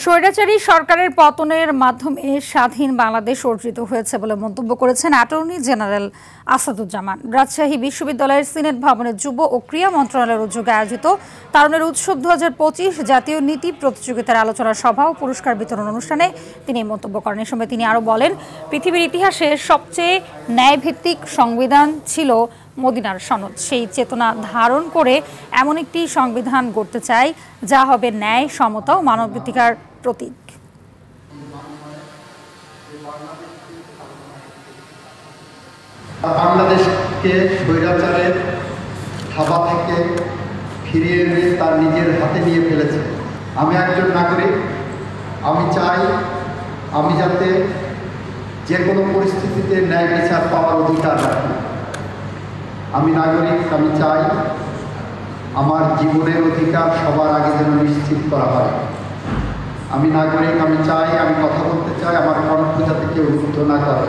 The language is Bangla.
স্বৈরাচারী সরকারের পতনের মাধ্যমে স্বাধীন বাংলাদেশ অর্জিত হয়েছে বলে মন্তব্য করেছেন অ্যাটর্নি জেনারেল আসাদুজ্জামান। রাজশাহী বিশ্ববিদ্যালয়ের সিনেট ভবনে যুব ও ক্রীড়া মন্ত্রণালয়ের উদ্যোগে আয়োজিত তারুণের উৎসব 2025 জাতীয় নীতি প্রতিযোগিতার আলোচনা সভা ও পুরস্কার বিতরণ অনুষ্ঠানে তিনি এই মন্তব্য করেন। এ সময় তিনি আরও বলেন, পৃথিবীর ইতিহাসে সবচেয়ে ন্যায়ভিত্তিক সংবিধান ছিল মদিনার সনদ। সেই চেতনা ধারণ করে এমন একটি সংবিধান গড়তে চাই যা হবে ন্যায়, সমতা ও মানবাধিকার প্রতীক। বাংলাদেশকে স্বৈরাচারের থাবা থেকে ফিরিয়ে এনে তার নিজের হাতে নিয়ে ফেলেছে। আমি একজন নাগরিক, আমি চাই আমি যাতে যে কোনো পরিস্থিতিতে ন্যায় বিচার পাওয়ার অধিকার রাখি। আমি নাগরিক, আমি চাই আমার জীবনের অধিকার সবার আগে যেন নিশ্চিত করা হয়। আমি নাগরিক, আমি চাই, আমি কথা বলতে চাই, আমার কণ্ঠ যাতে কেউ রুদ্ধ না করে।